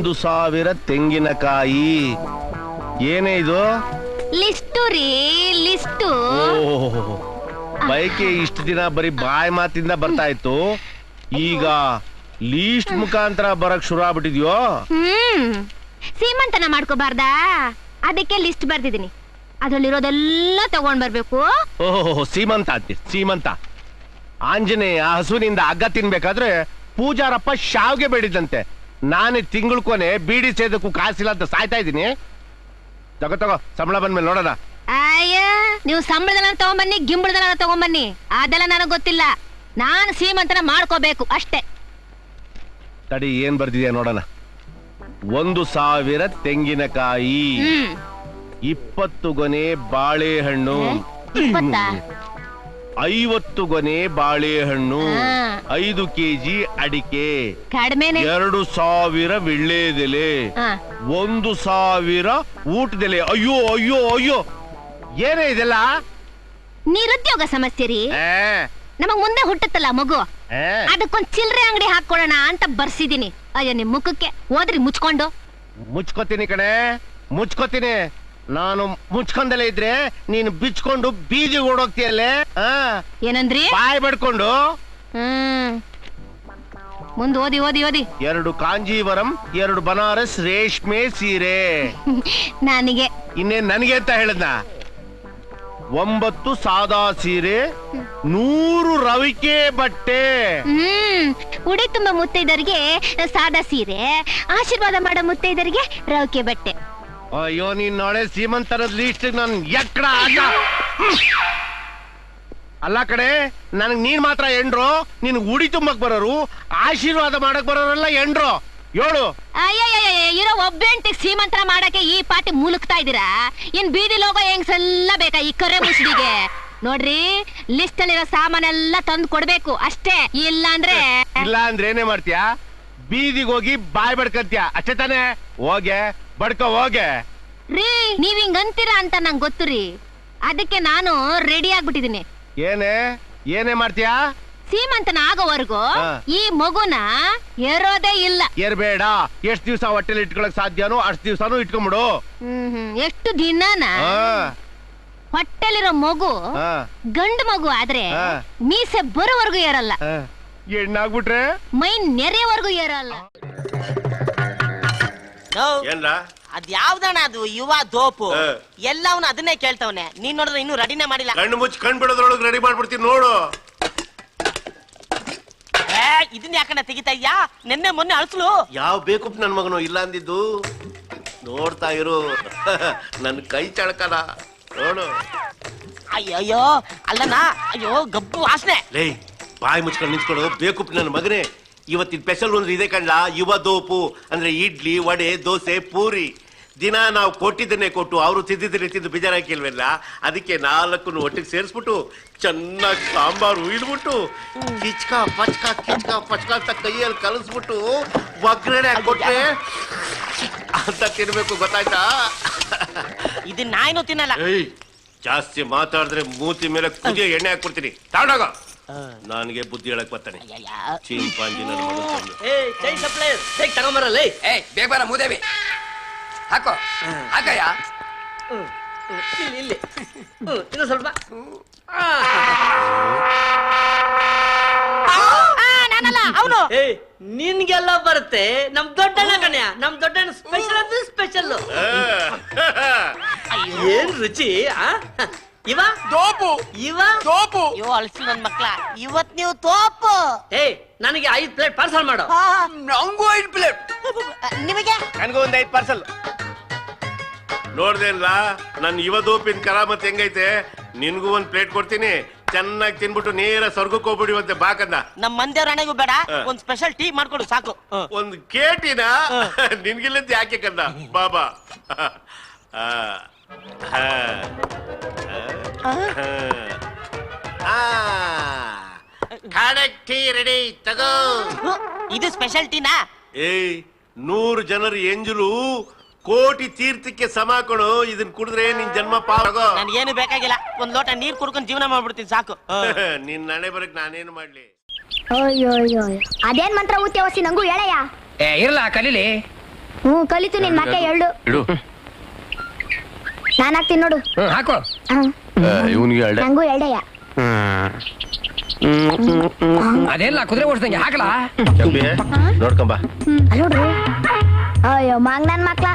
1,000 ತೆಂಗಿನಕಾಯಿ. ಏನೇ ಇದು? ಲಿಸ್ಟು ರೀ, ಲಿಸ್ಟು. ಬೈಕೆ ಇಷ್ಟು ದಿನ ಬರೀ ಬಾಯ್ ಮಾತಿಂದ ಬರ್ತಾ ಇತ್ತು, ಈಗ ಲೀಸ್ಟ್ ಮುಖಾಂತರ ಬರಕ್ ಶುರು ಆಗ್ಬಿಟ್ಟಿದ್ಯೋ? ಸೀಮಂತನ ಮಾಡ್ಕೋಬಾರ್ದಾ, ಅದಕ್ಕೆ ಲಿಸ್ಟ್ ಬರ್ದಿದ್ದೀನಿ. ಅದ್ರಲ್ಲಿರೋದೆಲ್ಲ ತಗೊಂಡ್ ಬರ್ಬೇಕು. ಓಹೋ, ಸೀಮಂತ ಅಂತೀರಿ, ಸೀಮಂತ. ಆಂಜನೇಯ ಹಸುವಿನಿಂದ ಹಗ್ಗ ತಿನ್ಬೇಕಾದ್ರೆ ಪೂಜಾರಪ್ಪ ಶಾವ್ಗೆ ಬೇಡಿದಂತೆ. ನಾನೇ ತಿಂಗಳ ಕೊನೆ ಬೀಡಿ ಸೇದಕ್ಕೂ ಕಾಸಿಲ್ಲ ಅಂತ ಸಾಯ್ತಾ ಇದ್ದೀನಿ. ತಗೋ ಸಂಬಳ ಬಂದ್ಮೇಲೆ ನೋಡೋಣ. ಅಯ್ಯ, ನೀವು ಸಂಬಳದಲ್ಲ ತಗೊಂಬನ್ನಿ, ಗಿಂಬಳದಲ್ಲ ತಗೊಂಬನ್ನಿ, ಅದೆಲ್ಲ ನನಗ್ ಗೊತ್ತಿಲ್ಲ. ನಾನು ಸೀಮಂತನ ಮಾಡ್ಕೋಬೇಕು ಅಷ್ಟೇ. ತಡಿ, ಏನ್ ಬರ್ದಿದ್ಯಾ ನೋಡೋಣ. 1,000 ತೆಂಗಿನಕಾಯಿ, 20 ಗೊನೆ ಬಾಳೆಹಣ್ಣು, 50 ಗೊನೆ ಬಾಳೆಹಣ್ಣು, 5 kg ಅಡಿಕೆ, 2,000 ವಿಳ್ಳೆದೆಲೆ, 1,000 ಊಟದೆಲೆ. ಅಯ್ಯೋ ಅಯ್ಯೋ ಅಯ್ಯೋ, ಏನೇ ಇದೆಲ್ಲ? ನಿರುದ್ಯೋಗ ಸಮಸ್ಯೆ ರೀ. ನಮಗ್ ಮುಂದೆ ಹುಟ್ಟುತ್ತಲ್ಲ ಮಗು, ಅದಕ್ಕೊಂದ್ ಚಿಲ್ಲರೆ ಅಂಗಡಿ ಹಾಕೊಳೋಣ ಅಂತ ಬರ್ಸಿದೀನಿ. ಅಯ್ಯೋ, ನಿಮ್ ಮುಖಕ್ಕೆ ಹೋದ್ರಿ ಮುಚ್ಕೊಂಡು. ಮುಚ್ಕೋತೀನಿ ಕಣೆ, ಮುಚ್ಕೋತೀನಿ. ನಾನು ಮುಚ್ಕೊಂಡಲೇ ಇದ್ರೆ ನೀನು ಬಿಚ್ಕೊಂಡು ಬೀದಿ ಓಡೋಗ್ತೀಯಲ್ಲೇ. ಏನಂದ್ರಿ? ಬಾಯ್ ಬಡ್ಕೊಂಡು. ಮುಂದ್ ಓದಿ ಓದಿ ಓದಿ. 2 ಕಾಂಜೀವರಂ, 2 ಬನಾರಸ್ ರೇಷ್ಮೆ ಸೀರೆ. ನನಗೆ ಇನ್ನೇನ್ ನನಗೆ ಅಂತ ಹೇಳದ್ನ? 9 ಸಾದಾ ಸೀರೆ, 100 ರವಿಕೆ ಬಟ್ಟೆ. ಉಡಿ ತುಂಬ ಮುತ್ತೈದರಿಗೆ ಸಾದಾ ಸೀರೆ, ಆಶೀರ್ವಾದ ಮಾಡೋ ಮುತ್ತೈದರಿಗೆ ರವಿಕೆ ಬಟ್ಟೆ. ಅಯ್ಯೋ, ನೀನ್ ನಾಳೆ ಸೀಮಂತರದ ಲೀಸ್ಟ್ ನನ್ ಎಕ್ಕಡ ಅಲ್ಲ ಕಡೆ. ನನಗ್ ನೀನ್ ಮಾತ್ರ ಎಂಡ್ರು, ನಿನ್ ಉಡಿ ತುಂಬಕ್ ಬರೋರು, ಆಶೀರ್ವಾದ ಮಾಡಕ್ ಬರೋರೆಲ್ಲ ಎಂಡ್ರು. ಹೇಳು. ಇರೋ ಒಬ್ಬೆಂಟಿಗೆ ಸೀಮಂತನ ಮಾಡಕ್ಕೆ ಈ ಪಾಟಿ ಮುಲುಕ್ತಾ ಇದೀರಾ? ಇನ್ ಬೀದಿ ಲೋಗ ಹೆಂಗ್ಸೆಲ್ಲ ಬೇಕಾ ಈ ಕರೆ ಮುಸುಡಿಗೆ? ನೋಡ್ರಿ, ಲಿಸ್ಟ್ ಅಲ್ಲಿರೋ ಸಾಮಾನೆಲ್ಲ ತಂದು ಕೊಡ್ಬೇಕು ಅಷ್ಟೇ. ಇಲ್ಲ ಅಂದ್ರೆ ಏನೇ ಮಾಡ್ತೀಯಾ? ಬೀದಿಗೆ ಹೋಗಿ ಬಾಯ್ ಬಡ್ಕಂತೀಯ ಅಷ್ಟೇ ತಾನೆ? ಹೋಗೆ ಬಡ್ಕೋ ಹೋಗೆ. ರೀ, ನೀವ್ ಹಿಂಗ್ ಅಂತೀರಾ ಅಂತ ನಂಗೆ ಗೊತ್ತು ರೀ, ಅದಕ್ಕೆ ನಾನು ರೆಡಿ ಆಗ್ಬಿಟ್ಟಿದೀನಿ. ಏನೇ ಮಾಡ್ತೀಯಾ? ಸೀಮಂತನ ಆಗೋವರೆಗೂ ಈ ಮಗುನ ಏರೋದೇ ಇಲ್ಲ. ಏರ್ಬೇಡ. ಎಷ್ಟ್ ದಿವ್ಸ ಹೊಟ್ಟೆಲಿ ಇಟ್ಕೊಳಕ್ ಸಾಧ್ಯನೋ ಅಷ್ಟ್ ದಿವ್ಸನೂ ಇಟ್ಕೊಂಡ್ಬಿಡು. ಎಷ್ಟು ದಿನನ? ಹೊಟ್ಟೆಲಿರೋ ಮಗು ಗಂಡು ಮಗು ಆದ್ರೆ ಮೀಸೆ ಬರೋವರೆಗೂ ಏರಲ್ಲ, ಹೆಣ್ಣಾಗ್ಬಿಟ್ರೆ ಮೈ ನೆರೆಯವರೆಗೂ ಏರಲ್ಲ. ಅದ್ಯಾವ್ದಣ್ಣ ಅದು? ಯುವ ದೋಪು ಎಲ್ಲವನ್ನ ಅದನ್ನೇ ಕೇಳ್ತವನೆ. ನೀನ್ ನೋಡಿದ್ರೆ ಇನ್ನು ರೆಡಿನೇ ಮಾಡಿಲ್ಲ. ಕಣ್ಣು ಮುಚ್ಚಿ ಕಣ್ ಬಿಡೋದ್ರೊಳಗೆ ರೆಡಿ ಮಾಡ್ಬಿಡ್ತೀನಿ ನೋಡು. ಇದನ್ನ ಯಾಕಣ್ಣ ತೆಗಿತಾ ಇದ್ಯಾ? ನಿನ್ನೆ ಮೊನ್ನೆ ಅಳ್ಸಲು ಯಾವ ಬೇಕು ನನ್ ಮಗನು ಇಲ್ಲ ಅಂದಿದ್ದು. ನೋಡ್ತಾ ಇರು, ನನ್ ಕೈ ಚಳಕನ ನೋಡು. ಅಯ್ಯಯ್ಯೋ, ಅಲ್ಲನಾ, ಅಯ್ಯೋ ಗಬ್ಬು ವಾಸನೆ. ಲೇ, ಬಾಯಿ ಮುಚ್ಕೊಂಡು ನಿಂತ್ಕೊಡು. ಬೇಕು ನನ್ನ ಮಗನೇ, ಇವತ್ತಿನ ಸ್ಪೆಷಲ್ ಅಂದ್ರೆ ಇದೆ ಕಣ್ಣ, ಯುವ ದೋಪು. ಅಂದ್ರೆ ಇಡ್ಲಿ, ವಡೆ, ದೋಸೆ, ಪೂರಿ. ದಿನ ನಾವು ಕೊಟ್ಟಿದ್ದನ್ನೇ ಕೊಟ್ಟು ಅವರು ತಿದ್ದಿದ್ರೆ ತಿಂದು ಬೇಜಾರಾಕಿಲ್ವಲ್ಲ, ಅದಕ್ಕೆ 4 ಒಟ್ಟಿಗೆ ಸೇರಿಸ್ಬಿಟ್ಟು ಚೆನ್ನಾಗಿ ಸಾಂಬಾರು ಉಯ್ದ್ಬಿಟ್ಟು ಕಿಚ್ಕ ಪಚ್ಕ ಅಂತ ಕೈಯಲ್ಲಿ ಕಲಿಸ್ಬಿಟ್ಟು ಒಗ್ಗರಣೆ ಕೊಟ್ಟೆ ಅಂತ ತಿನ್ಬೇಕು, ಗೊತ್ತಾಯ್ತಾ? ಇದನ್ನ ನಾಯಿನೂ ತಿನ್ನಲ್ಲ. ಜಾಸ್ತಿ ಮಾತಾಡಿದ್ರೆ ಮೂತಿ ಮೇಲೆ ಕುದಿಯ ಎಣ್ಣೆ ಹಾಕ್ಬಿಡ್ತೀನಿ. ತಾಡಾಗ ನನಗೆ ಬುದ್ಧಿ ಹೇಳಕ್ ಬರ್ತಾನೆ. ಚೀಂಪಾಂಜಿ ನನ್ನ ಮಗನ್ ತಗೊಂಬರಲ್ಲ. ಬೇಗ ಬರ ಮೂದೇವಿ ಹಾಕೋ. ಹಾಕಯ್ಯ, ಇಲ್ಲಿ ಇನ್ನು ಸ್ವಲ್ಪ. ನಾನಲ್ಲ ಅವನು. ನಿನ್ಗೆಲ್ಲ ಬರುತ್ತೆ. ನಮ್ ದೊಡ್ಡಣ್ಣ ಕಣ್ಯ, ನಮ್ ದೊಡ್ಡಣ್ಣ ಸ್ಪೆಷಲ್ ಅಂದ್ರೆ ಸ್ಪೆಷಲ್. ಏನ್ ರುಚಿ! ಇವ ದೋಪು, ಇವ ದೋಪು. ಅಯ್ಯೋ ಅಳ್ಸಿ ನನ್ ಮಕ್ಳ, ಇವತ್ ನೀವು ತೋಪು. ನನಗೆ 5 ಪ್ಲೇಟ್ ಪಾರ್ಸಲ್ ಮಾಡು. ನಂಗೂ 5 ಪ್ಲೇಟ್. ನಿಮಗೆ? ನನಗೂ ಒಂದು 5 ಪಾರ್ಸಲ್. ನೋಡ್ದೇನ್ಲ ನನ್ ಯುವ ದೋಪಿನ ಕರಾಮತ್ ಹೆಂಗೈತೆ? ನಿನ್ಗೂ 1 ಪ್ಲೇಟ್ ಕೊಡ್ತೀನಿ, ಚೆನ್ನಾಗಿ ತಿನ್ಬಿಟ್ಟು ನೇರ ಸ್ವರ್ಗಕ್ಕೆ ಹೋಗ್ಬಿಡಿವಂತೆ ಬಾಕಂದ. ನಮ್ ಮಂದಿಯವ್ರ ಹಣೆಗೂ ಬೇಡ, ಒಂದ್ ಸ್ಪೆಷಲ್ ಟೀ ಮಾಡ್ಕೊಡು ಸಾಕು. ಒಂದು ಕೇಟಿನ ನಿನ್ಗಿಲ್ಲಂತ ಯಾಕೆ ಕಂದ ಬಾಬಾ. ಟೀ ರೆಡಿ ತಗೋ. ಇದು ಸ್ಪೆಷಲ್ ಟೀನಾ? 100 ಜನರ ಎಂಜಲು ಕೋಟಿ ತೀರ್ಥಕ್ಕೆ ಸಮ ಕೊಡು. ಇದನ್ ಕುಡಿದ್ರೆ ನಿನ್ ಜನ್ಮ ಪಾಗೋ. ನನ್ಗೇನು ಬೇಕಾಗಿಲ್ಲ, ಒಂದ್ ಲೋಟ ನೀರ್ ಕುಡ್ಕೊಂಡು ಜೀವನ ಮಾಡ್ಬಿಡ್ತೀನಿ ಸಾಕು. ನಿನ್ ನಡೆ ಬರಕ್ ನಾನೇನು ಮಾಡ್ಲಿ? ಅಯ್ಯೋ ಅದೇನ್ ಮಂತ್ರ ಊತಿ ಹೊಸಿ ನಂಗೂ ಹೇಳಯ್ಯ. ಇರಲ್ಲ ಕಲೀಲಿ. ಕಲಿತು ನಿನ್ ಮಕ್ಕ ಎಳ್ಳು ಇಡು. ನಾನ್ ಹಾಕ್ತೀನಿ ನೋಡು. ಹಾಕೋ. ಹ. ಇವನಿಗೆ ಎಳ್ಳೆ. ನಂಗೂ ಎಳ್ಳೆಯ. ಅದೆಲ್ಲ ಕುದುರೆ ಓಡಿಸ್ದಂಗೆ ಹಾಕಲಾ. ನೋಡ್ಕೊಂಬ. ಅಲ್ ನೋಡ್ರಿ. ಅಯ್ಯೋ ಮಾಂಗ್ ನನ್ ಮಕ್ಳ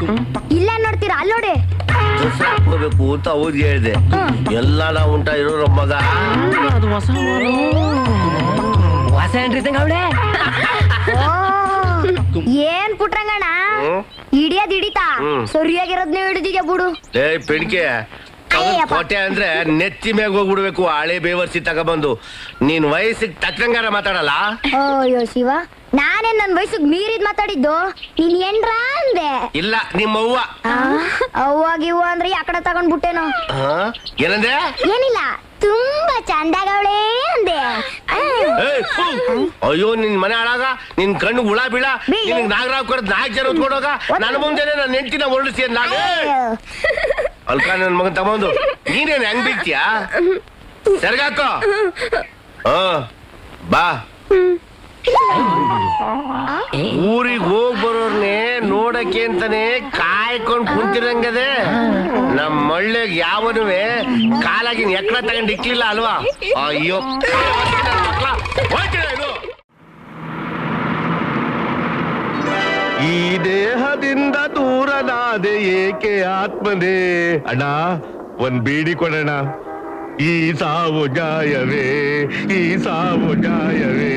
ಇಲ್ಲ ನೋಡ್ತೀರಾ ಅಲ್ ನೋಡಿ. ಹೋಗ್ಬೇಕು ಅಂತ ಅವ್ರಿಗೆ ಹೇಳಿದೆ. ಎಲ್ಲ ನಾವು ಉಂಟ ಇರೋ ಮಗ. ಹೊಸ ಎಂಟ್ರಿ ತಂಗ ಅವಳೆ. ಏನ್ ಪುಟ್ರಂಗಣ್ಣ ಹಿಡಿಯೋದ್ ಹಿಡಿತಾ ಸರಿಯಾಗಿರೋದ್ನೇ ಹಿಡಿದಿಗೆ ಬಿಡು. ಏ ಪಿಡ್ಕೆ ಕೋಟೆ ಅಂದ್ರೆ ನೆತ್ತಿ ಮ್ಯಾಗ ಹೋಗ್ಬಿಡ್ಬೇಕು. ಹಳೆ ಬೇವರ್ಸಿ ತಗೊಬಂದು ನೀನ್ ವಯಸ್ಸಿಗೆ ತಕ್ಕಂಗಾರ ಮಾತಾಡಲ್ಲ. ಅಯ್ಯೋ ಶಿವ, ನಾನೇನ್ ನನ್ ವಯಸ್ಸಿಗೆ ಮೀರಿದ್ ಮಾತಾಡಿದ್ದು. ನೀನ್ ಏನ್ರ ಅಂದೆ. ಇಲ್ಲ ನಿಮ್ಮವ್ವ. ಅವ್ವಾಗಿವ್ವ ಅಂದ್ರೆ ಯಾಕಡೆ ತಗೊಂಡ್ಬಿಟ್ಟೇನೋ. ಏನಂದೆ? ಏನಿಲ್ಲ, ತುಂಬಾ ಚಂದಾಗವಳೆ ಅಂದೆ. ಅಯ್ಯೋ ನಿನ್ ಮನೆ ಹಾಳಾಗ, ನಿನ್ ಕಣ್ಣು ಹುಳ ಬೀಳ, ನಿನ್ ನಾಗರಾವ್ ಕೊಡದ್ 4 ಜನ ಹೊತ್ಕೊಂಡೋಗ ನನ್ನ ಮುಂದೆನೆ ನನ್ನ ಹೆಂಡತಿನ ಹೊರಡಿಸಿ ನಾಗ ಅಲ್ಕ ನನ್ ಮಗನ್ ತಗೊಂಡು ನೀನೇನ್ ಹೆಂಗ್ ಬೀಳ್ತೀಯಾ? ಸೆರ್ಗಾಕೋ. ಬಾ. ಊರಿಗೆ ಹೋಗ್ ಬರೋರ್ನೆ ನೋಡಕ್ಕೆ ಅಂತಾನೆ ಕಾಯ್ಕೊಂಡ್ ಕುಂತಿರಂಗದೆ. ನಮ್ ಮಳ್ಳೆಗ್ ಯಾವನುವೆ ಕಾಲಾಗಿನ ಎಕ್ಕಡ ತಗೊಂಡ್ ಇಕ್ಲಿಲ್ಲ ಅಲ್ವಾ? ಅಯ್ಯೋ ಈ ದೇಹದಿಂದ ದೂರನಾದೆ ಏಕೆ ಆತ್ಮನೇ. ಅಣ್ಣ ಒಂದ್ ಬೀಡಿ ಕೊಡೋಣ. ಈ ಸಾವು ನ್ಯಾಯವೇ, ಈ ಸಾವು ನ್ಯಾಯವೇ,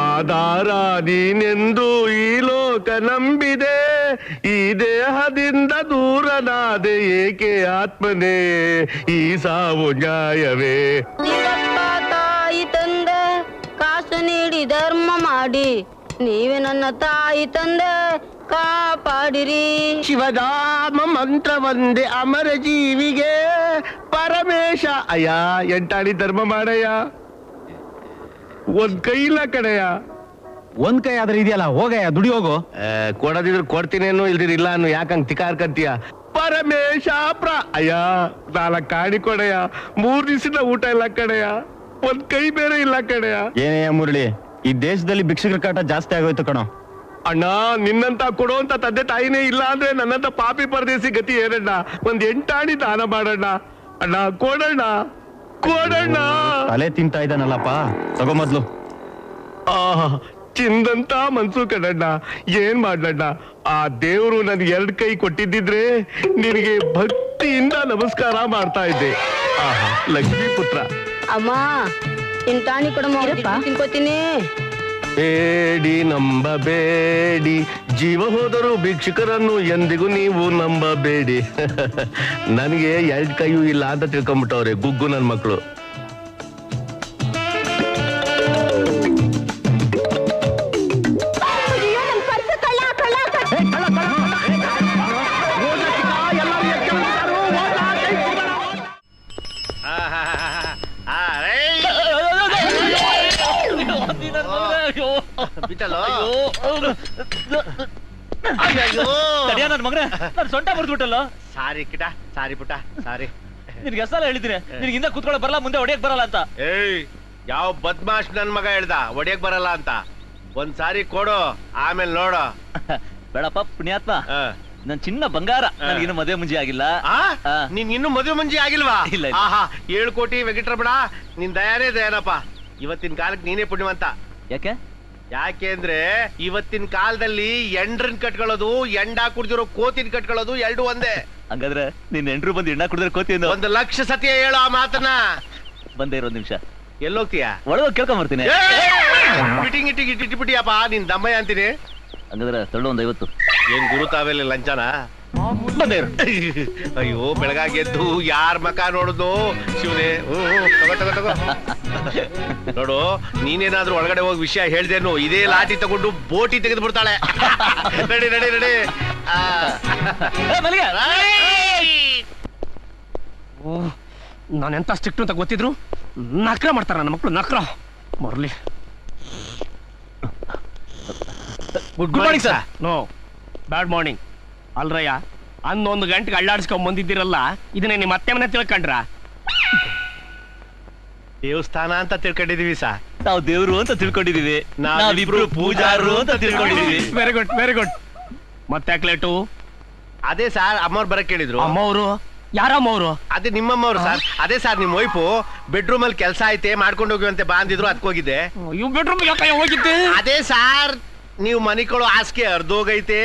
ಆಧಾರ ನೀನೆಂದು ಈ ಲೋಕ ನಂಬಿದೆ. ಈ ದೇಹದಿಂದ ದೂರನಾದೆ ಏಕೆ ಆತ್ಮನೇ, ಈ ಸಾವು ನ್ಯಾಯವೇ. ತಾಯಿ ತಂದೆ ಕಾಸು ನೀಡಿ ಧರ್ಮ ಮಾಡಿ, ನೀವೇ ನನ್ನ ತಾಯಿ ತಂದೆ ಕಾಪಾಡಿರಿ. ಶಿವನಾಮ ಮಂತ್ರ ಒಂದೇ ಅಮರ ಜೀವಿಗೆ ಪರಮೇಶ. ಅಯ್ಯ ಎಂಟಾಣಿ ಧರ್ಮ ಮಾಡಯ್ಯ. ಒಂದ್ ಕೈ ಇಲ್ಲ ಕಡೆಯ. ಒಂದ್ ಕೈ ಆದ್ರೆ ಇದೆಯಲ್ಲ, ಹೋಗಯ್ಯ ದುಡಿ ಹೋಗು. ಕೊಡದಿದ್ರು ಕೊಡ್ತೀನೇನು, ಇಲ್ದಿರ್ ಇಲ್ಲ ಅನ್ನು ಯಾಕಂಗ್ ತಿಕಾರ್ಕಂತೀಯ? ಪರಮೇಶ ಅಯ್ಯ 4 ಕಾಣಿ ಕೊಡೆಯ. 3 ದಿವಸದ ಊಟ ಇಲ್ಲ ಕಡೆಯ. ಒಂದ್ ಕೈ ಬೇರೆ ಇಲ್ಲ ಕಡೆಯ. ಏನೇಯ ಮುರಳಿ, ಈ ದೇಶದಲ್ಲಿ ಭಿಕ್ಷುಕರ ಕಾಟ ಜಾಸ್ತಿ ಆಗೋಯ್ತು ಕಣೋ. ಅಣ್ಣ ನಿನ್ನಂತ ಕೊಡುವಂತ ತಂದೆ ತಾಯಿನೇ ಇಲ್ಲ ಅಂದ್ರೆ ನನ್ನಂತ ಪಾಪಿ ಪರದೇಸಿ ಗತಿ ಏನಣ್ಣ? ಒಂದ್ 8 ಆಣಿ ದಾನ ಮಾಡೋಣ ಅಣ್ಣ. ಕೊಡಣ್ಣ ಕೊಡಣ್ಣ. ತಲೆ ತಿಂತಾ ಇದ್ದಾನಲ್ಲಪ್ಪ, ತಗೋ ಮೊದ್ಲು. ಚಿಂದಂತ ಮನ್ಸು ಕಣಣ್ಣ. ಏನ್ ಮಾಡ್ಲಣ್ಣ, ಆ ದೇವ್ರು ನನ್ಗೆ 2 ಕೈ ಕೊಟ್ಟಿದ್ದಿದ್ರೆ ನಿನಗೆ ಭಕ್ತಿಯಿಂದ ನಮಸ್ಕಾರ ಮಾಡ್ತಾ ಇದ್ದೆ. ಲಕ್ಷ್ಮೀ ಪುತ್ರ. ಅಮ್ಮ ತಿಂತಾಣಿ ಕೊಡಮ್ಮ, ತಿನ್ಕೋತೀನಿ. ಬೇಡಿ ನಂಬಬೇಡಿ, ಜೀವ ಹೋದರೂ ಭಿಕ್ಷುಕರನ್ನು ಎಂದಿಗೂ ನೀವು ನಂಬಬೇಡಿ. ನನಗೆ 2 ಕೈಯೂ ಇಲ್ಲ ಅಂತ ತಿಳ್ಕೊಂಡ್ಬಿಟ್ಟವ್ರೆ ಗುಗ್ಗು ನನ್ ಮಕ್ಕಳು. ಸೊಂಟ ಬರ್ದ್ಬಿಟ್ಟಲ್ಲ. ಸಾರಿ ಕಿಟ, ಸಾರಿ ಪುಟ, ಸಾರಿ. ನಿನ್ಗೆ ಎಷ್ಟಲ್ಲ ಹೇಳಿದ್ದೀನಿ, ನಿನ್ಗಿಂದ ಕೂತ್ಕೊಳ್ಳೋ ಬರಲ್ಲ, ಮುಂದೆ ಹೊಡಿಯಕ್ ಬರಲ್ಲ ಅಂತ. ಏಯ್ ಯಾವ ಬದ್ಮಾಶ್ ನನ್ ಮಗ ಹೇಳ್ದ ಹೊಡಿಯಕ್ ಬರಲ್ಲ ಅಂತ? ಒಂದ್ ಸಾರಿ ಕೊಡು, ಆಮೇಲೆ ನೋಡು. ಬೇಡಪ್ಪ ಪುಣ್ಯಾತ್ಮ, ನನ್ ಚಿನ್ನ ಬಂಗಾರ, ನನಗಿನ್ನು ಮದುವೆ ಮುಂಜಿ ಆಗಿಲ್ಲ. ನೀನ್ ಇನ್ನು ಮದುವೆ ಮುಂಜಿ ಆಗಿಲ್ವಾ? ಇಲ್ಲ. 7 ಕೋಟಿ ವೆಂಕಟರಮಣ, ನಿನ್ ದಯಾನೇ ದಯಾನಪ್ಪ. ಇವತ್ತಿನ ಕಾಲಕ್ಕೆ ನೀನೇ ಪುಣ್ಯವಂತ. ಯಾಕೆ? ಯಾಕೆ ಅಂದ್ರೆ ಇವತ್ತಿನ ಕಾಲದಲ್ಲಿ ಎಂಡ್ರನ್ ಕಟ್ಕೊಳ್ಳೋದು, ಎಂಡ ಕುಡ್ದಿರೋ ಕೋತಿನ ಕಟ್ಕೊಳ್ಳೋದು 2 ಒಂದೇ. ಹಂಗಾದ್ರೆ ನಿನ್ ಎಂಟ್ರು ಬಂದು ಎಣ್ಣ ಕುಡಿದ್ರೆ ಕೋತಿ 1 ಲಕ್ಷ ಸತಿ ಹೇಳೋ ಆ ಮಾತನ್ನ. ಬಂದೇ ಇರೋ ನಿಮಿಷ. ಎಲ್ಲೋಗ್ತೀಯ? ಒಳಗೋಗಿ ಕೇಳ್ಕೊಂಬರ್ತೀನಿ. ಫಿಟಿಂಗ್ ಇಟ್ಟಿಬಿಟ್ಟಿಯಪ್ಪ ನಿನ್ ದಮ್ಮಯ್ಯ ಅಂತೀನಿ. ಹಂಗಾದ್ರೆ ತಳ್ಳು 1 50. ಏನ್ ಗುರು ತಾವೆಲ್ಲ ಲಂಚನ? ಬಂದೇ. ಅಯ್ಯೋ ಬೆಳಗಾಗಿ ಎದ್ದು ಯಾರ್ ಮಕ ನೋಡುದು ಶಿವನೇ. ತಗೋ ತಗೋ ತಗೋ. ನೋಡು, ನೀನೇನಾದ್ರೂ ಒಳಗಡೆ ಹೋಗಿ ವಿಷಯ ಹೇಳ್ದೇನು ಇದೇ ಲಾಠಿ ತಗೊಂಡು ಬೋಟಿ ತೆಗೆದು ಬಿಡ್ತಾಳೆ. ನಡಿ ನಡಿ ನಡಿ. ನಾನೆಂತ ಸ್ಟ್ರಿಕ್ಟ್ ಅಂತ ಗೊತ್ತಿದ್ರು ನಕ್ರ ಮಾಡ್ತಾರ ನನ್ನ ಮಕ್ಕಳು. ನಕ್ರ ಮರ್ಲಿ. Good morning sir. No, bad morning. ಅಲ್ರಯ್ಯ, 11 ಗಂಟೆಗೆ ಅಳ್ಳಾಡ್ಸ್ಕೊಂಡ್ ಬಂದಿದ್ದೀರಲ್ಲ, ಇದನ್ನೇ ನಿಮ್ಮ ಅತ್ತೆ ಮನೆ ತಿಳ್ಕೊಂಡ್ರ? ದೇವಸ್ಥಾನ ಅಂತ ತಿಳ್ಕೊಂಡಿದೀವಿ ಸರ್. ನಾವು ದೇವ್ರು ಅಂತ ತಿಳ್ಕೊಂಡಿದೀವಿ. ನಾವಿಬ್ರು ಪೂಜಾರು ಅಂತ ತಿಳ್ಕೊಂಡಿದೀವಿ. Very good very good. ಮತ್ತೆ ಲೇಟು? ಅದೇ ಸಾರ್ ಅಮ್ಮವ್ರು ಬರಕ್ ಹೇಳಿದ್ರು. ಅಮ್ಮವ್ರು? ಯಾರಮ್ಮವ್ರು? ಅದೇ ನಿಮ್ಮಮ್ಮವ್ರು ಸರ್. ಅದೇ ಸರ್ ನಿಮ್ ವೈಫು ಬೆಡ್ರೂಮ್ ಅಲ್ಲಿ ಕೆಲಸ ಐತೆ ಮಾಡ್ಕೊಂಡು ಹೋಗುವಂತೆ ಬಾ ಅಂದಿದ್ರು, ಅದಕ್ಕೋಗಿದ್ದೆ. ಇವ್ ಬೆಡ್ರೂಮ್ ಹೋಗಿದ್ದೆ. ಅದೇ ಸಾರ್ ನೀವು ಮನಿಕೊಳ್ಳೋ ಹಾಸಿಗೆ ಅರ್ಧೋಗೈತೆ,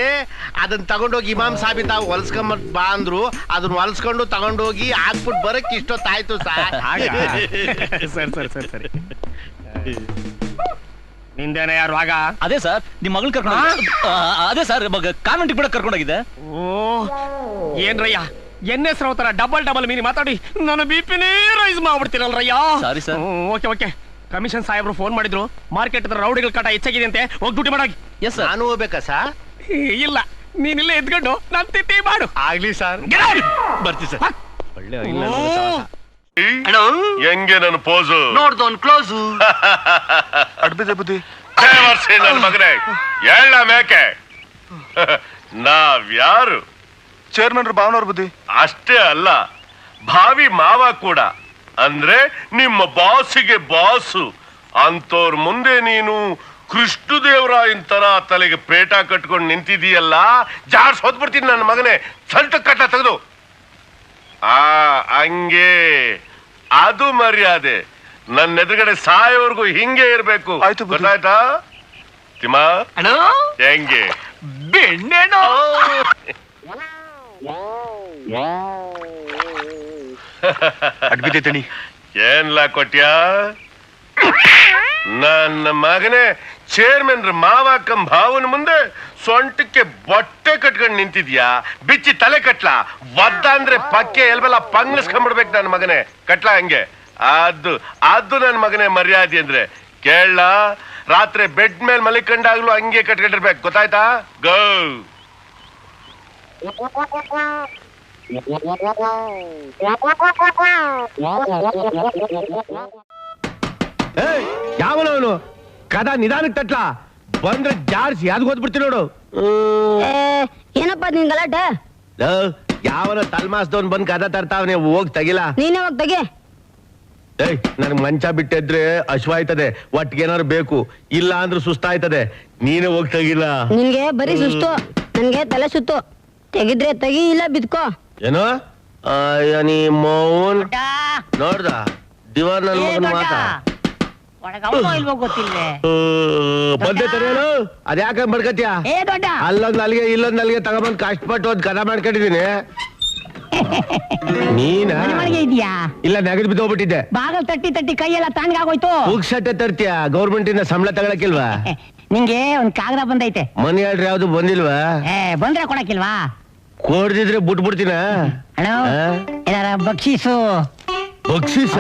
ಅದನ್ನ ತಗೊಂಡೋಗಿ ಇಮಾಮ್ ಸಾಬಿ ತಾವು ಹೊಲ್ಸ್ಕೊಂಡ್ ಬಾ ಅಂದ್ರು. ಅದನ್ನ ಹೊಲ್ಸ್ಕೊಂಡು ತಗೊಂಡೋಗಿ ಹಾಕ್ಬಿಟ್ಟು ಬರಕ್ ಇಷ್ಟೊತ್ತಾಯ್ತು ಸರ್. ಸರಿ ಸರಿ. ನಿಂದೇನೆ ಯಾರು ಆಗ? ಅದೇ ಸರ್ ನಿಮ್ ಮಗಳು ಕರ್ಕೊಂಡು. ಅದೇ ಸರ್ ಕಾನ್ವೆಂಟ್ ಬಿಡಕ್ ಕರ್ಕೊಂಡೋಗಿದ್ದೆ. ಓ ಏನ್ರಯ್ಯ ಎನ್.ಎಸ್. ರಾವ್ ತರ ಡಬಲ್ ಮೀನಿ ಮಾತಾಡಿ ನಾನು ಬಿಪಿನೇ ರೈಸ್ ಮಾಡ್ಬಿಡ್ತೀನಲ್ರಯ್ಯ. Sorry sir. ಓಕೆ. ಕಮಿಷನ್ ಸಾಹೇಬ್ರು ಫೋನ್ ಮಾಡಿದ್ರು, ಮಾರ್ಕೆಟ್ ರೌಡಿಗಳ ಕಾಟ ಹೆಚ್ಚಾಗಿದೆ ಅಂತೆ, ಹೋಗಿ ಡ್ಯೂಟಿ ಮಾಡಾಗಿ. Yes sir. ನಾನು ಹೋಗ್ಬೇಕಾ ಸರ್? ಇಲ್ಲ, ನೀನಿಲ್ಲೇ ಎದ್ಕೊಂಡು ನಾನು ತಿತ್ತಿ ಮಾಡು. ಆಗ್ಲಿ ಸರ್, ಬರ್ತೀವಿ ಸರ್. ಒಳ್ಳೆ ಹೆಂಗೆ ನನ್ನ ಪೋಸು ನೋಡ್ದೋನ್ ಕ್ಲೋಸು. ಅಡ್ಬಿದೆ ಬುದ್ಧಿ ನನ್ನ ಮಗನೇ. ಎಳ್ಳ ಮೇಕೆ ನಾವ್ಯಾರು? ಚೇರ್ಮನ್ ಭಾವನವ್ರ ಬುದ್ಧಿ. ಅಷ್ಟೇ ಅಲ್ಲ, ಭಾವಿ ಮಾವ ಕೂಡ. ಅಂದ್ರೆ ನಿಮ್ಮ ಬಾಸಿಗೆ ಬಾಸು ಅಂತವ್ರ ಮುಂದೆ ನೀನು ಕೃಷ್ಣದೇವರಾಯನ್ ತರ ತಲೆಗೆ ಪೇಟ ಕಟ್ಕೊಂಡು ನಿಂತಿದೀಯಲ್ಲ, ಜಾಡ್ಸ್ ಹೋದ್ಬಿಡ್ತೀನಿ ನನ್ನ ಮಗನೇ. ಸಲ್ಟ ಕಟ್ಟ ತೆಗೆದು ಹಂಗೆ ಅದು ಮರ್ಯಾದೆ. ನನ್ನ ಎದುರುಗಡೆ ಸಾಯೋವರೆಗೂ ಹಿಂಗೆ ಇರ್ಬೇಕು. ಗೊತ್ತಾಯ್ತಾ ತಿಮ್ಮ? ಹೆಂಗೆ ಬೆಣ್ಣೆನೋ? ಅಡ್ಬಿದ್ದೆ ಏನ್ಲ ಕೊಟ್ಯಾ? ನನ್ನ ಮಗನೇ ಚೇರ್ಮನ್ ಮಾವಾಕಂ ಭಾವನ ಮುಂದೆ ಸೊಂಟಕ್ಕೆ ಬಟ್ಟೆ ಕಟ್ಕೊಂಡು ನಿಂತಿದ್ಯಾ? ಬಿಚ್ಚಿ ತಲೆ ಕಟ್ಲಾ? ಒದ್ದ ಅಂದ್ರೆ ಪಕ್ಕೆ ಎಲ್ಬೆಲ್ಲ ಪಂಗ್ಲಿಸ್ಕೊಂಡ್ಬಿಡ್ಬೇಕು ನನ್ನ ಮಗನೇ. ಕಟ್ಲಾ ಹಂಗೆ? ಅದು ನನ್ನ ಮಗನೇ ಮರ್ಯಾದೆ ಅಂದ್ರೆ. ಕೇಳ, ರಾತ್ರಿ ಬೆಡ್ ಮೇಲೆ ಮಲಿಕೊಂಡಾಗ್ಲೂ ಹಂಗೆ ಕಟ್ಕೊಂಡಿರ್ಬೇಕು. ಗೊತ್ತಾಯ್ತಾ? ಗೋ. ಯಾವನವನು ಕದ ನಿಧಾನಕ್ಕೆ ತಟ್ಲಾ? ಬಂದ್ರೆ ಜಾಡ್ಸಿ ಯಾವ್ದು ಹೋದ್ಬಿಡ್ತೀನಿ ನೋಡು. ಏನಪ್ಪ ನಿನ್ ಗಲಾಟೆ? ಯಾವನ ತಲ್ಮಾಸ್ದವನ್ ಬಂದ್ ಕದ ತರ್ತಾವನೆ, ಹೋಗ್ ತಗಿಲ. ನೀನೇ ಹೋಗ್ ತೆಗೆ. ನನ್ಗ್ ಮಂಚ ಬಿಟ್ಟಿದ್ರೆ ಅಶ್ವಾಯ್ತದೆ, ಒಟ್ಟಿಗೇನಾದ್ರು ಬೇಕು, ಇಲ್ಲ ಅಂದ್ರೆ ಸುಸ್ತಾಯ್ತದೆ. ನೀನೇ ಹೋಗ್ ತಗಿಲ. ನಿನ್ಗೆ ಬರೀ ಸುಸ್ತು, ನನ್ಗೆ ತಲೆ ಸುತ್ತು. ತೆಗಿದ್ರೆ ತೆಗಿ, ಇಲ್ಲ ಬಿದ್ಕೋ. ಏನೋ ನೀ ಮೌನ್ ನೋಡ್ದ ದಿವಾನ್ ನನ್ ಮಗನ್ ಮಾತಾ ಬಂದೆ ತರೆಯಲು. ಅದ್ಯಾಕ ಬಡ್ಕತ್ಯ? ಅಲ್ಲೊಂದ್ ಅಲ್ಲಿಗೆ ಇಲ್ಲೊಂದ್ ಅಲ್ಲಿಗೆ ತಗೊಂಬಂದ್ ಕಷ್ಟಪಟ್ಟು ಒಂದ್ ಕದ ಮಾಡ್ಕೊಂಡಿದೀನಿ. ನೀನ ಇಲ್ಲ ನೆಗದ್ ಬಿದ್ದೋಗ್ಬಿಟ್ಟಿದ್ದೆ. ಬಾಗಲ್ ತಟ್ಟಿ ಕೈಯೆಲ್ಲ ತಣ್ಣಗಾಗೋಯ್ತು. ಪುಕ್ಸಟ್ಟೆ ತರ್ತೀಯ? ಗೌರ್ಮೆಂಟ್ ಇಂದ ಸಂಬಳ ತಗೊಳಕಿಲ್ವಾ? ನಿಂಗೆ ಒಂದ್ ಕಾಗದ ಬಂದೈತೆ. ಮನಿ ಆರ್ಡ್ರ್ ಯಾವ್ದು ಬಂದಿಲ್ವಾ? ಬಂದ್ರೆ ಕೊಡಕಿಲ್ವಾ? ಕೊಡ್ದಿದ್ರೆ ಬಿಟ್ಬಿಡ್ತೀನ. ಏನಾರ ಬಕ್ಷೀಸು? ಬಕ್ಷೀಸ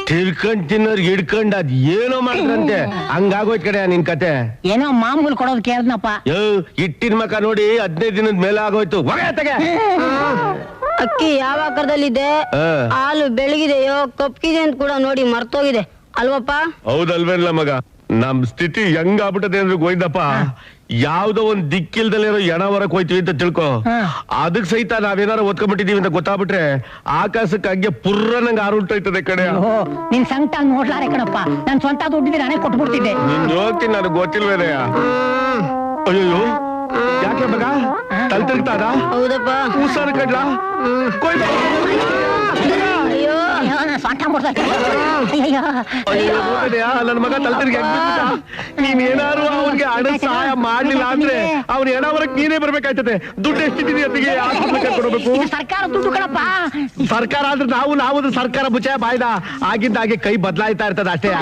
ತಿರ್ಕೊಂಡ್ ತಿನ್ನೋರ್ಗೆ ಹಿಡ್ಕೊಂಡ್ ಅದ್ ಏನೋ ಮಾಡ್ರಂತೆ, ಹಂಗಾಗೋಯ್ತ್ ಕಡೆ ನಿನ್ ಕತೆ. ಏನೋ ಮಾಮೂಲ್ ಕೊಡೋದ್ ಕೇಳ್ದನಪ್ಪ. ಇಟ್ಟಿನ ಮಕ ನೋಡಿ 15 ದಿನದ ಮೇಲೆ ಆಗೋಯ್ತು. ಅಕ್ಕಿ ಯಾವ ಆಕಾರದಲ್ಲಿದೆ, ಹಾಲು ಬೆಳಗಿದೆಯೋ ಕಪ್ಪಿದೆ ಅಂತ ಕೂಡ ನೋಡಿ ಮರ್ತೋಗಿದೆ ಅಲ್ವಪ್ಪ? ಹೌದಲ್ವೇನ್ಲ ಮಗ, ನಮ್ ಸ್ಥಿತಿ ಹೆಂಗ್ ಆಗ್ಬಿಟ್ಟದೆ ಅಂದ್ರೆ ಗೋಯ್ದಪ್ಪ. ಯಾವ್ದೋ ಒಂದ್ ದಿಕ್ಕಿಲ್ದಲ್ಲಿರೋ ಎಣ ಹೊರಕ್ ಹೋಯ್ತೀವಿ ಅಂತ ತಿಳ್ಕೊ, ಅದಕ್ ಸಹಿತ ನಾವೇನಾರ ಓದ್ಕೊಂಡ್ಬಿಟ್ಟಿದೀವಿ ಅಂತ ಗೊತ್ತಾಗ್ಬಿಟ್ರೆ ಆಕಾಶಕ್ಕೆ ಹಂಗೆ ಪುರ್ರ ನಂಗೆ ಆರುಂಟೋಯ್ತದೆ ಕಡೆ. ನಿನ್ ಸಂಕಟ ನೋಡ್ಲಾರೆ ಕಣಪ್ಪ, ನನ್ ಸ್ವಂತ ದುಡ್ಡಿದ್ರೆ ನಾನೇ ಕೊಟ್ಬಿಡ್ತಿದ್ದೆ. ನಿನ್ ಹೋಗ್ತೀನಿ, ನನಗೆ ಗೊತ್ತಿಲ್ವೇನೆ. ಅಯ್ಯೋ ಯಾಕೆ ಮಗ ತಲೆ ತಿರುಗ್ತಾದ? ಹೌದಪ್ಪ. ಉಸಾರ ಕಡ್ಲ ನನ್ ಮಗ ತಲೆ ತಿರುಗಿ ನೀನೇನಾರು ಅವ್ನಿಗೆ ಹಣ ಸಹಾಯ ಮಾಡ್ಲಿಲ್ಲ ಅಂದ್ರೆ ಅವ್ನ ಹೆಣ ಹೊರಕ್ ನೀನೇ ಬರ್ಬೇಕಾಯ್ತದೆ. ದುಡ್ಡು ಎಷ್ಟಿದ್ದೀನಿ ಅತ್ತಿಗೆ ಕೊಡ್ಬೇಕು? ಸರ್ಕಾರ ದುಡ್ಡು ಕಣಪ್ಪ. ಸರ್ಕಾರ ಆದ್ರೆ ನಾವು ಸರ್ಕಾರ ಮುಚ್ಚ ಬಾಯ್ದ ಆಗಿಂದ ಹಾಗೆ ಕೈ ಬದಲಾಯ್ತಾ ಇರ್ತದ ಅಷ್ಟೇ.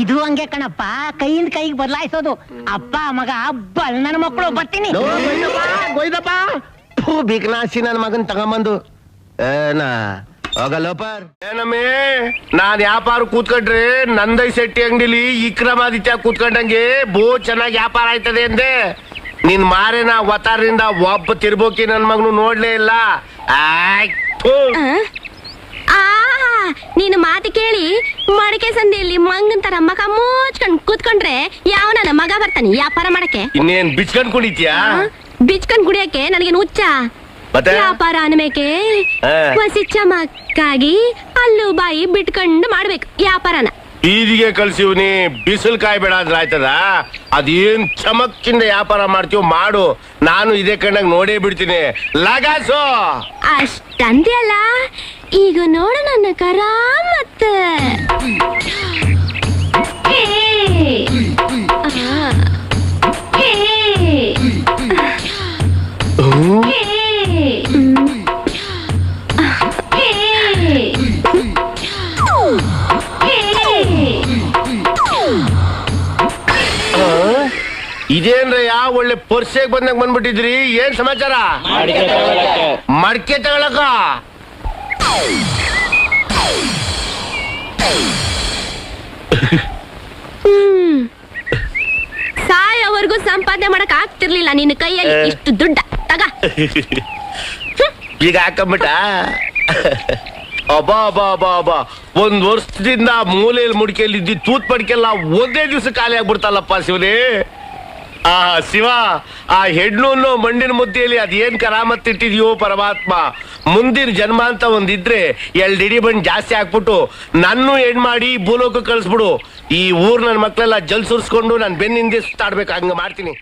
ಇದು ಹಂಗೆ ಕಣಪ್ಪ, ಕೈಯಿಂದ ಕೈಗೆ ಬದಲಾಯಿಸೋದು. ಅಪ್ಪ ಮಗ ಹಬ್ಬ ನನ್ನ ಮಕ್ಕಳು ಬರ್ತೀನಿ. ಗೋಯ್ದಪ್ಪ ಬಿಕ್ನಾಸಿ ನನ್ ಮಗನ್ ತಗೊಂಬಂದು ಏನಾ ಹೋಗಲ್ಲೋಪರ್. ಏನಮ್ಮೆ ನಾನ್ ವ್ಯಾಪಾರ ಕೂತ್ಕೊಂಡ್ರೆ ನಂದೈ ಶೆಟ್ಟಿ ಅಂಗಡಿಲಿ ವಿಕ್ರಮಾದಿತ್ಯ ಕೂತ್ಕೊಂಡಂಗೆ ಬೋ ಚೆನ್ನಾಗಿ ವ್ಯಾಪಾರ ಆಯ್ತದೆ ಅಂದೆ. ನಿನ್ ಮಾರೇನ ಅವತಾರದಿಂದ ಒಬ್ಬ ತಿರ್ಬೋಕಿ ನನ್ ಮಗನು ನೋಡ್ಲೇ ಇಲ್ಲ. ನೀನು ಮಾತು ಕೇಳಿ ಮಡಕೆ ಸಂದಿಯಲ್ಲಿ ಮಂಗನ್ ತರ ಮಗ ಮುಚ್ಕೊಂಡ್ ಕೂತ್ಕೊಂಡ್ರೆ ಯಾವ ನನ್ನ ಮಗ ಬರ್ತಾನೆ ವ್ಯಾಪಾರ ಮಾಡಕ್ಕೆ? ಇನ್ನೇನ್ ಬಿಚ್ಕೊಂಡ್ ಕುಡಿತ್ಯಾ? ಬಿಚ್ಕೊಂಡ್ ಕುಡಿಯಕ್ಕೆ ನನಗೆ ಹುಚ್ಚ. ವ್ಯಾಪಾರ ಅನ್ಬೇಕೆ ಹೊಸಿ ಚಮಕ್ಕಾಗಿ ಅಲ್ಲು ಬಾಯಿ ಬಿಟ್ಕೊಂಡು ಮಾಡ್ಬೇಕು ವ್ಯಾಪಾರನ. ಬೀದಿಗೆ ಕಳ್ಸಿವ್ನಿ ಬಿಸಿಲು ಕಾಯ್ಬೇಡ ಅಂದ್ರೆ ಆಯ್ತದ ಅದೇನ್ ಚಮಕ್ಕಿಂದ ವ್ಯಾಪಾರ ಮಾಡ್ತೀವ್ ಮಾಡು, ನಾನು ಇದೇ ಕಣ್ಣಾಗ ನೋಡೇ ಬಿಡ್ತೀನಿ. ಲಗಾಸು ಅಷ್ಟಂದ್ಯಲ್ಲ, ಈಗ ನೋಡು ನನ್ನ ಕರಾಮತ್. ಇದೇನ್ರಯ್ಯ ಒಳ್ಳೆ ಪರ್ಸೆಗ್ ಬಂದಾಗ ಬಂದ್ಬಿಟ್ಟಿದ್ರಿ, ಏನ್ ಸಮಾಚಾರ? ಮಡ್ಕೆ ತಗೊಳಕ ಸಾಯೋವರೆಗೂ ಸಂಪಾದನೆ ಮಾಡಕ್ ಆಗ್ತಿರ್ಲಿಲ್ಲ ನಿನ್ನ ಕೈಯಲ್ಲಿ ಇಷ್ಟು ದುಡ್ಡ ತಗ. ಈಗ ಹಾಕೊಂಬಿಟ್ಟ. ಅಬಾ ಅಬಾ ಅಬಾ ಅಬಾ, 1 ವರ್ಷದಿಂದ ಮೂಲೆಯಲ್ಲಿ ಮುಡಿಕೆಯಲ್ಲಿ ಇದ್ದಿ ತೂತ್ ಪಡಿಕೆಲ್ಲ ಒಂದೇ ದಿವಸ ಖಾಲಿ ಆಗ್ಬಿಡ್ತಲ್ಲಪ್ಪ ಶಿವನೇ. ಆ ಶಿವ, ಆ ಹೆಣ್ಣು ಮಂಡಿನ ಮುದ್ದೆಯಲ್ಲಿ ಅದೇನ್ ಕರಾಮತ್ ಇಟ್ಟಿದ್ಯೋ ಪರಮಾತ್ಮ. ಮುಂದಿನ ಜನ್ಮ ಅಂತ ಒಂದಿದ್ರೆ 2 ಇಡಿ ಬಂದು ಜಾಸ್ತಿ ಹಾಕ್ಬಿಟ್ಟು ನನ್ನೂ ಹೆಣ್ಮಾಡಿ ಭೂಲೋಕ ಕಳಿಸ್ಬಿಡು. ಈ ಊರ್ ನನ್ನ ಮಕ್ಳೆಲ್ಲ ಜಲ್ ಸುರಿಸ್ಕೊಂಡು ನಾನು ಬೆನ್ನಿಂದೆ ಸುತ್ತಾಡ್ಬೇಕು, ಹಂಗ ಮಾಡ್ತೀನಿ.